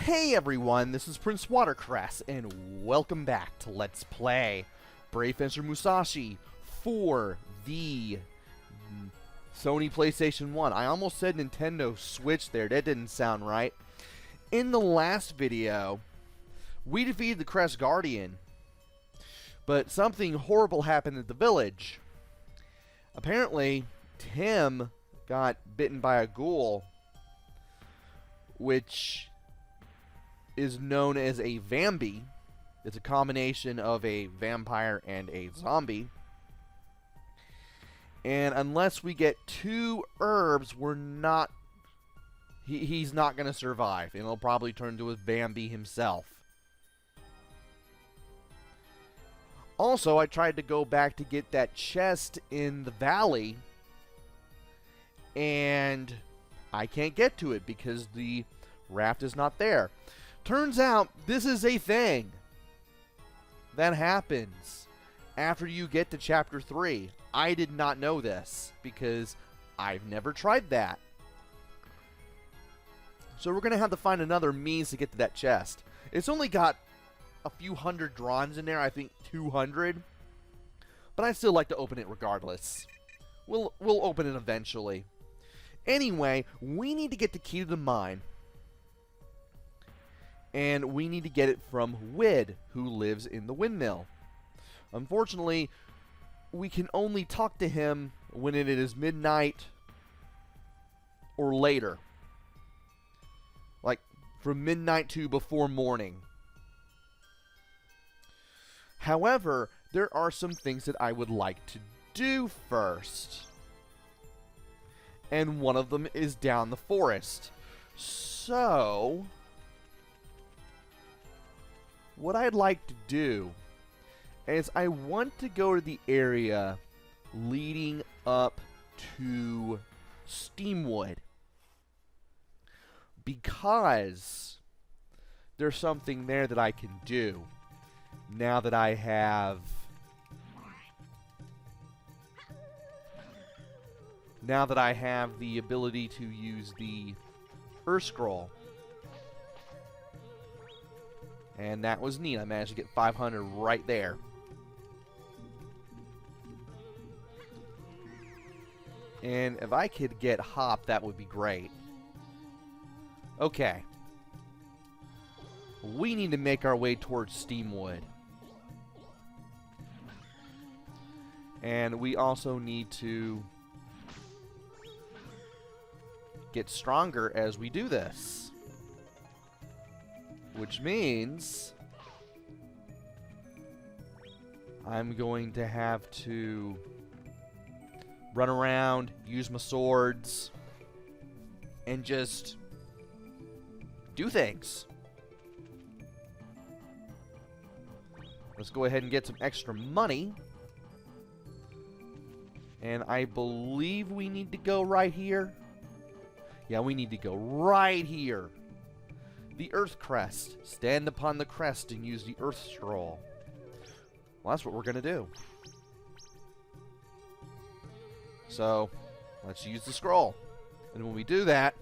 Hey everyone, this is PrinceWatercress, and welcome back to Let's Play Brave Fencer Musashi for the Sony PlayStation 1. I almost said Nintendo Switch there, that didn't sound right. In the last video, we defeated the Crest Guardian, but something horrible happened at the village. Apparently, Tim got bitten by a ghoul, which is known as a Vambee. It's a combination of a vampire and a zombie. And unless we get 2 herbs, we're not... He's not going to survive. And he'll probably turn into a Vambee himself. Also, I tried to go back to get that chest in the valley. And I can't get to it because the raft is not there. Turns out, this is a thing that happens after you get to Chapter 3. I did not know this because I've never tried that. So we're going to have to find another means to get to that chest. It's only got a few hundred drawings in there, I think 200. But I'd still like to open it regardless. We'll open it eventually. Anyway, we need to get the key to the mine. And we need to get it from Wid, who lives in the windmill. Unfortunately, we can only talk to him when it is midnight or later. Like, from midnight to before morning. However, there are some things that I would like to do first. And one of them is down the forest. So what I'd like to do is I want to go to the area leading up to Steamwood, because there's something there that I can do now that I have the ability to use the Earth Scroll. And that was neat. I managed to get 500 right there. And if I could get Hop, that would be great. Okay. We need to make our way towards Steamwood. And we also need to get stronger as we do this. Which means I'm going to have to run around, use my swords, and just do things. Let's go ahead and get some extra money. And I believe we need to go right here. Yeah, we need to go right here. The Earth Crest. Stand upon the crest and use the Earth Scroll. Well, that's what we're going to do. So, let's use the scroll. And when we do that,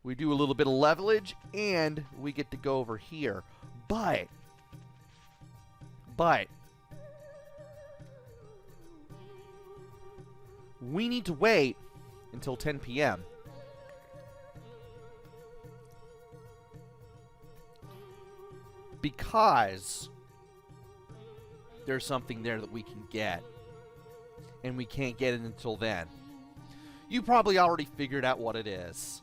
we do a little bit of leverage, and we get to go over here. But we need to wait until 10 p.m. because there's something there that we can get, and we can't get it until then. You probably already figured out what it is.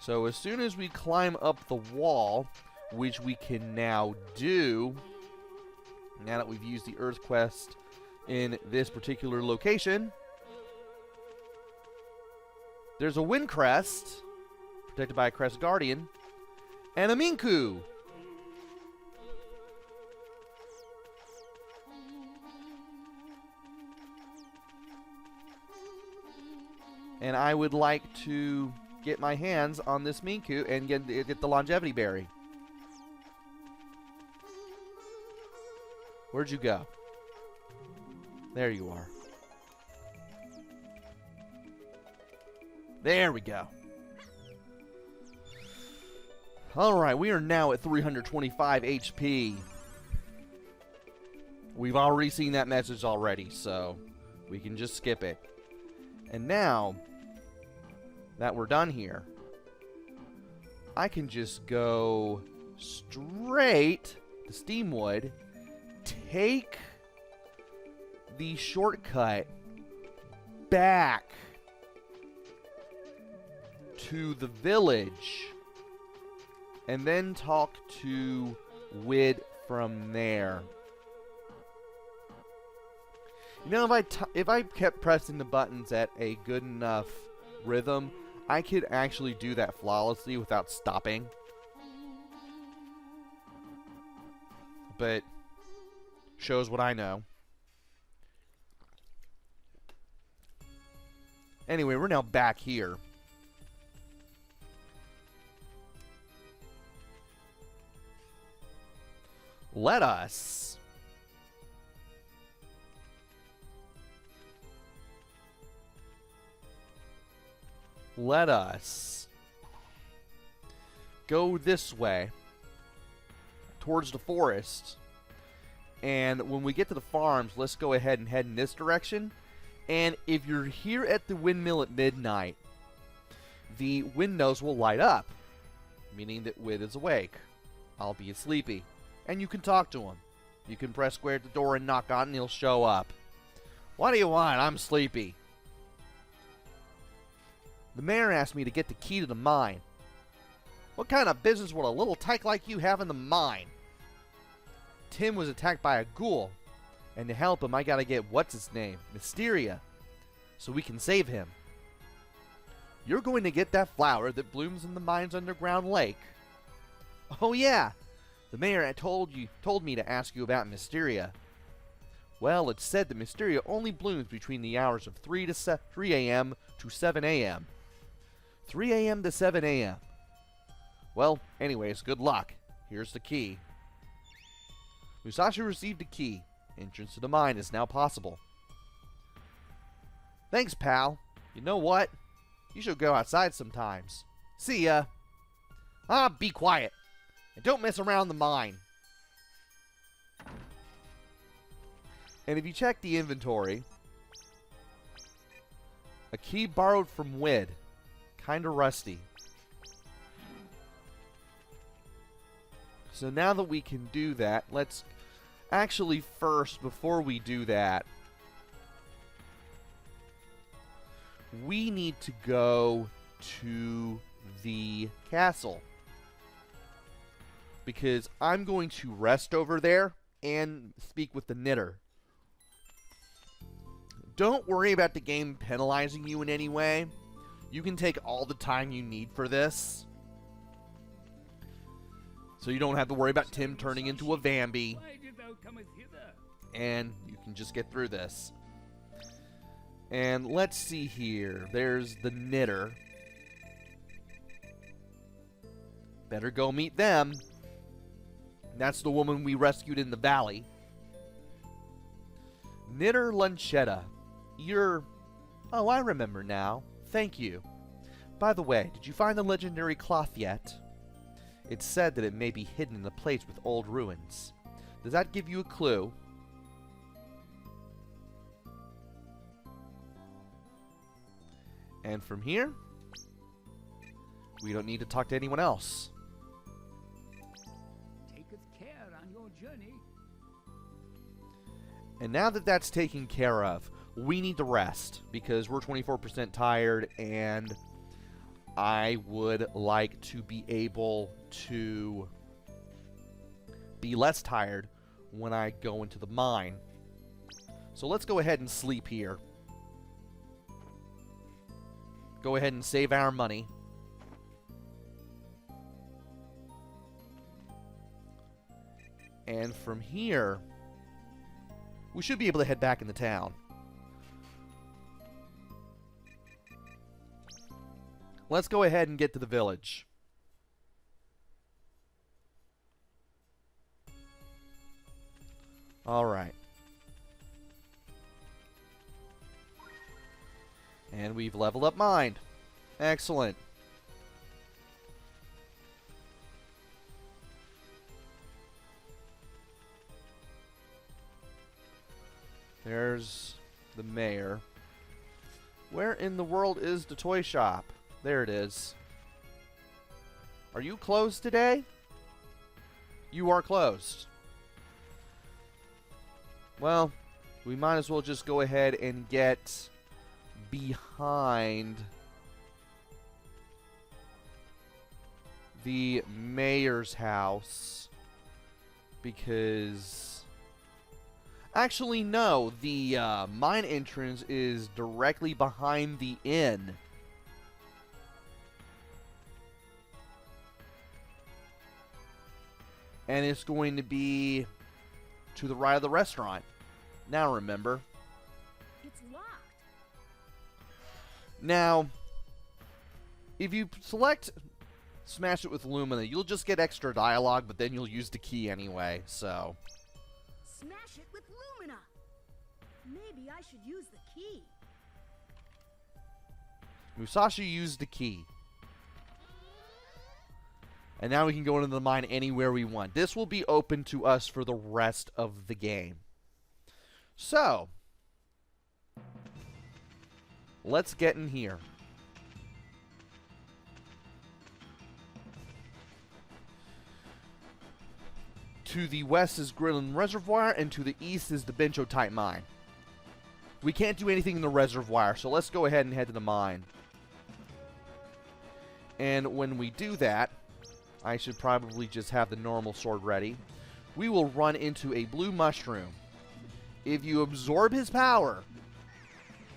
So as soon as we climb up the wall, which we can now do, now that we've used the Earth Quest in this particular location, there's a Wind Crest, protected by a Crest Guardian, and a Minku. And I would like to get my hands on this Minku and get the longevity berry. Where'd you go? There you are. There we go. Alright, we are now at 325 HP. We've already seen that message already, so we can just skip it. And now that we're done here, I can just go straight to Steamwood, take the shortcut back to the village, and then talk to Wid from there. You know, if I kept pressing the buttons at a good enough rhythm, I could actually do that flawlessly without stopping. But shows what I know. Anyway, we're now back here. Let us go this way towards the forest, and when we get to the farms, let's go ahead and head in this direction. And if you're here at the windmill at midnight, the windows will light up, meaning that Wid is awake, albeit sleepy, and you can talk to him. You can press square at the door and knock on it, and he'll show up. What do you want? I'm sleepy. The mayor asked me to get the key to the mine. What kind of business would a little tyke like you have in the mine? Tim was attacked by a ghoul, and to help him I gotta get what's-his-name, Misteria, so we can save him. You're going to get that flower that blooms in the mine's underground lake. Oh yeah, the mayor had told me to ask you about Misteria. Well, it's said that Misteria only blooms between the hours of 3 a.m. to 7 a.m. 3 a.m. to 7 a.m. Well, anyways, good luck. Here's the key. Musashi received a key. Entrance to the mine is now possible. Thanks, pal. You know what? You should go outside sometimes. See ya. Ah, be quiet. And don't mess around the mine. And if you check the inventory, a key borrowed from Wid. Kinda rusty. So now that we can do that, let's actually first, before we do that, we need to go to the castle. Because I'm going to rest over there and speak with the knitter. Don't worry about the game penalizing you in any way. You can take all the time you need for this. So you don't have to worry about Tim turning into a Vambee. And you can just get through this. And let's see here. There's the knitter. Better go meet them. That's the woman we rescued in the valley. Knitter Lunchetta. You're... Oh, I remember now. Thank you. By the way, did you find the legendary cloth yet? It's said that it may be hidden in a place with old ruins. Does that give you a clue? And from here, we don't need to talk to anyone else. Taketh care on your journey. And now that that's taken care of, we need to rest because we're 24% tired, and I would like to be able to be less tired when I go into the mine. So let's go ahead and sleep here. Go ahead and save our money. And from here, we should be able to head back into town. let's go ahead and get to the village. Alright. And we've leveled up Mind. Excellent. There's the mayor. Where in the world is the toy shop? There it is. Are you closed today? You are closed. Well, we might as well just go ahead and get behind the mayor's house, because actually no, the mine entrance is directly behind the inn. And it's going to be to the right of the restaurant. Now remember. It's locked. Now, if you select Smash It with Lumina, you'll just get extra dialogue, but then you'll use the key anyway, so. Smash it with Lumina. Maybe I should use the key. Musashi used the key. And now we can go into the mine anywhere we want. This will be open to us for the rest of the game. So, let's get in here. To the west is Grillin Reservoir, and to the east is the Bencho type mine. We can't do anything in the reservoir, so let's go ahead and head to the mine. And when we do that, I should probably just have the normal sword ready. We will run into a blue mushroom. If you absorb his power,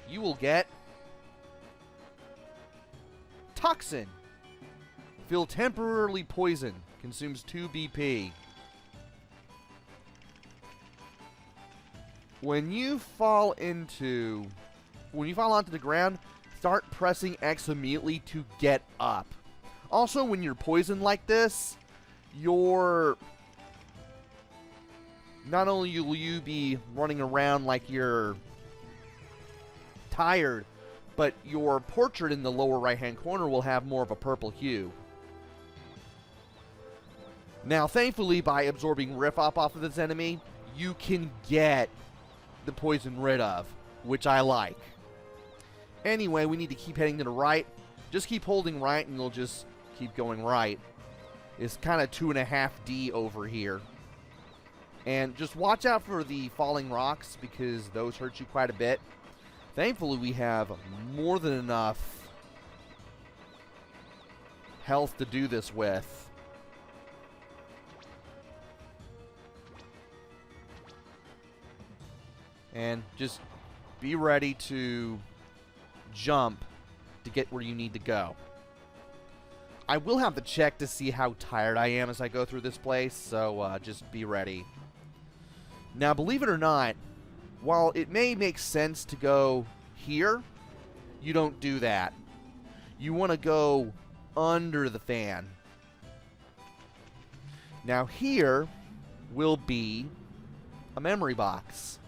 you will get Toxin. Feel temporarily poisoned. Consumes 2 BP. When you fall onto the ground, start pressing X immediately to get up. Also, when you're poisoned like this, not only will you be running around like you're tired, but your portrait in the lower right-hand corner will have more of a purple hue. Now, thankfully, by absorbing Riff Up off of this enemy, you can get the poison rid of, which I like. Anyway, we need to keep heading to the right. Just keep holding right, and you'll just keep going right. It's kind of 2.5D over here. And just watch out for the falling rocks, because those hurt you quite a bit. Thankfully, we have more than enough health to do this with. And just be ready to jump to get where you need to go. I will have to check to see how tired I am as I go through this place, so just be ready. Now, believe it or not, while it may make sense to go here, you don't do that. You want to go under the fan. Now, here will be a memory box.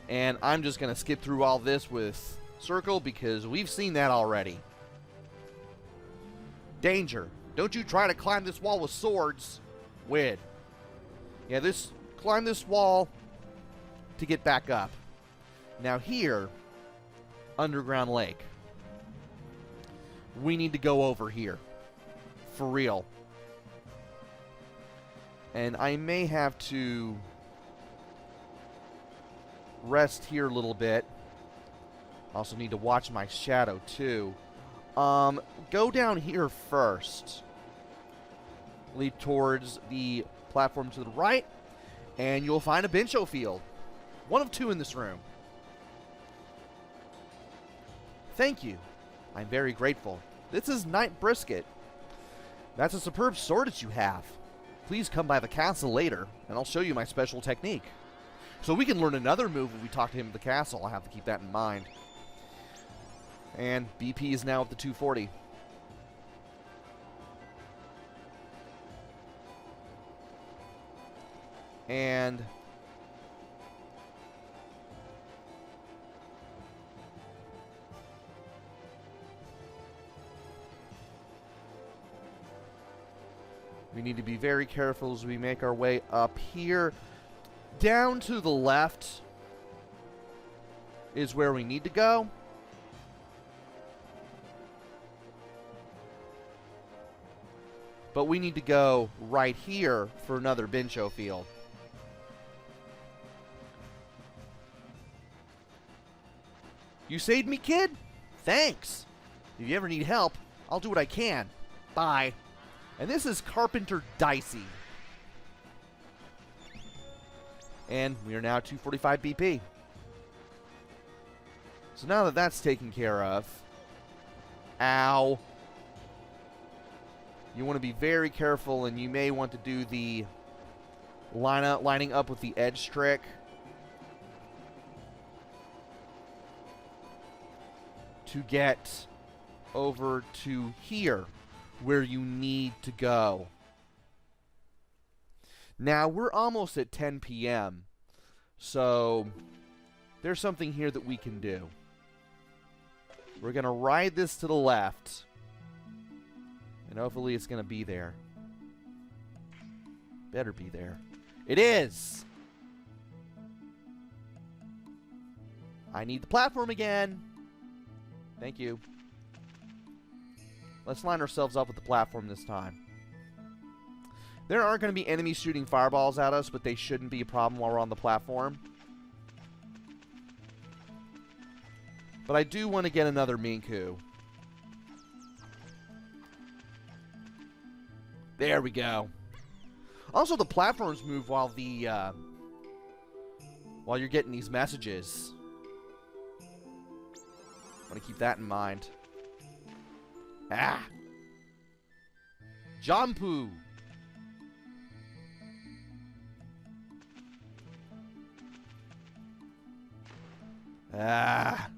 And I'm just going to skip through all this with circle because we've seen that already. Danger. Don't you try to climb this wall with swords. Wid. Yeah, climb this wall to get back up. Now here, Underground Lake. We need to go over here. For real. And I may have to rest here a little bit. Also need to watch my shadow too. Go down here first. Lead towards the platform to the right, and you'll find a Bencho field. One of 2 in this room. Thank you. I'm very grateful. This is Knight Brisket. That's a superb sword that you have. Please come by the castle later, and I'll show you my special technique. So we can learn another move when we talk to him at the castle. I'll have to keep that in mind. And BP is now up to 240. And we need to be very careful as we make our way up here. Down to the left is where we need to go. But we need to go right here for another Bincho field. You saved me, kid? Thanks. If you ever need help, I'll do what I can. Bye. And this is Carpenter Dicey. And we are now 245 BP. So now that that's taken care of, ow. You want to be very careful, and you may want to do the lining up with the edge trick. To get over to here, where you need to go. Now, we're almost at 10 p.m., so there's something here that we can do. We're going to ride this to the left, and hopefully it's going to be there. Better be there. It is! I need the platform again. Thank you. Let's line ourselves up with the platform this time. There are going to be enemies shooting fireballs at us, but they shouldn't be a problem while we're on the platform. But I do want to get another Minku. There we go. Also, the platforms move while you're getting these messages. Want to keep that in mind. Ah! Jampu! Ah!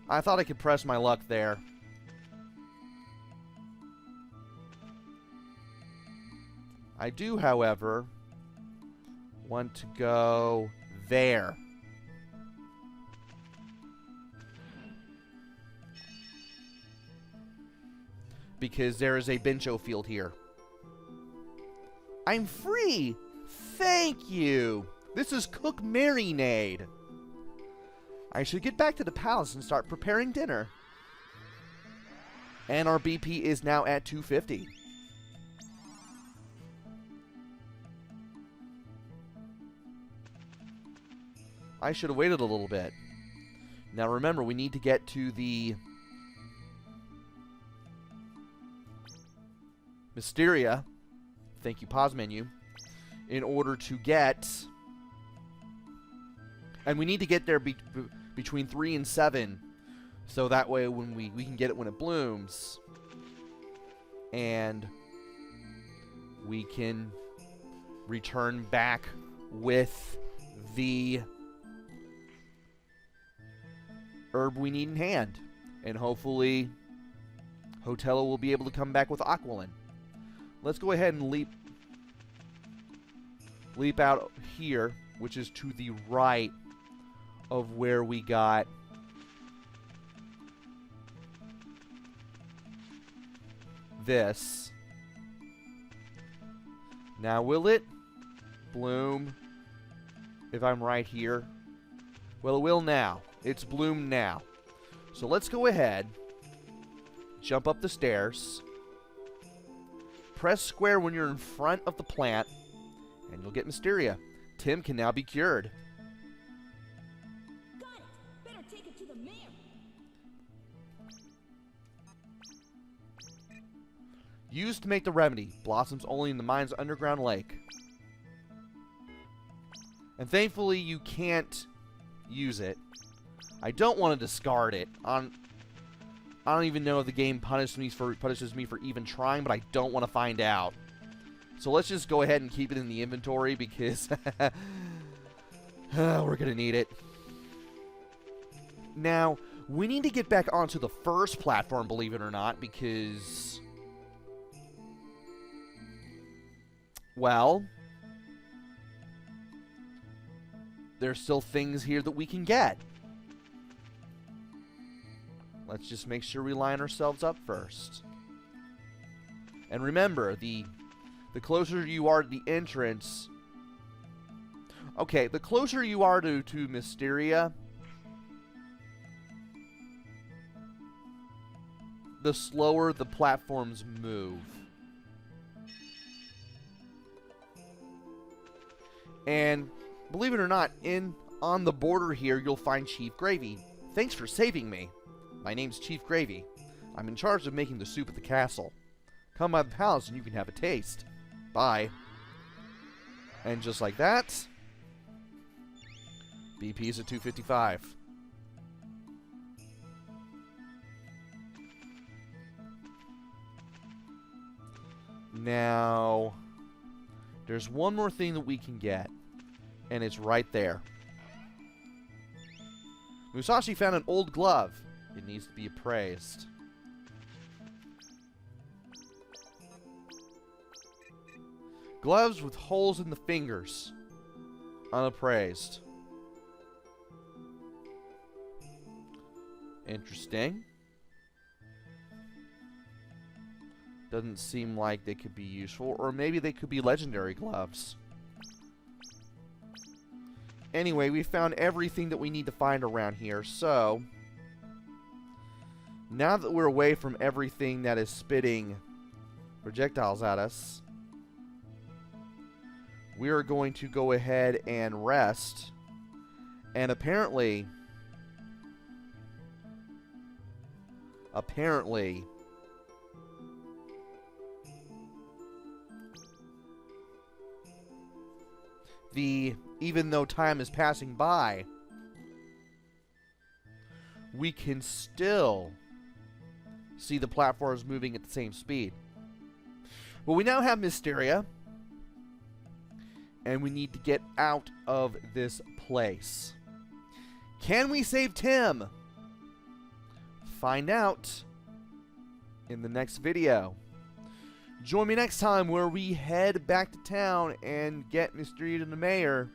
I thought I could press my luck there. I do, however, want to go there. Because there is a Bincho field here. I'm free! Thank you! This is Cook Marinade. I should get back to the palace and start preparing dinner. And our BP is now at 250. I should have waited a little bit. Now remember, we need to get to the Misteria, thank you, pause menu, in order to get, and we need to get there between 3 and 7, so that way when we can get it when it blooms, and we can return back with the herb we need in hand, and hopefully Hotelo will be able to come back with Aqualin. Let's go ahead and leap out here, which is to the right of where we got this. Now, will it bloom if I'm right here? Well, it will now. It's bloomed now. So let's go ahead, jump up the stairs, press square when you're in front of the plant, and you'll get Misteria. Tim can now be cured. Got it. Better take it to the mayor. Used to make the remedy. Blossoms only in the mine's underground lake. And thankfully, you can't use it. I don't want to discard it. I don't even know if the game punishes me for even trying, but I don't want to find out. So let's just go ahead and keep it in the inventory because we're going to need it. Now, We need to get back onto the first platform, believe it or not, because... well... there's still things here that we can get. Let's just make sure we line ourselves up first. And remember, the closer you are to the entrance... okay, the closer you are to Misteria, the slower the platforms move. And believe it or not, on the border here, you'll find Chief Gravy. Thanks for saving me. My name's Chief Gravy. I'm in charge of making the soup at the castle. Come by the palace and you can have a taste. Bye. And just like that, BP's at 255. Now, there's one more thing that we can get, and it's right there. Musashi found an old glove. It needs to be appraised. Gloves with holes in the fingers. Unappraised. Interesting. Doesn't seem like they could be useful. Or maybe they could be legendary gloves. Anyway, we found everything that we need to find around here. So, now that we're away from everything that is spitting projectiles at us, we are going to go ahead and rest. And apparently, even though time is passing by, we can still see the platforms moving at the same speed. Well, we now have Misteria, and we need to get out of this place. Can we save Tim? Find out in the next video. Join me next time where we head back to town and get Misteria to the mayor.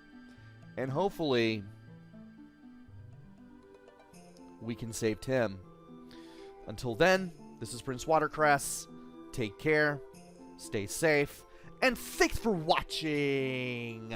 And hopefully, we can save Tim. Until then, this is PrinceWatercress. Take care, stay safe, and thanks for watching!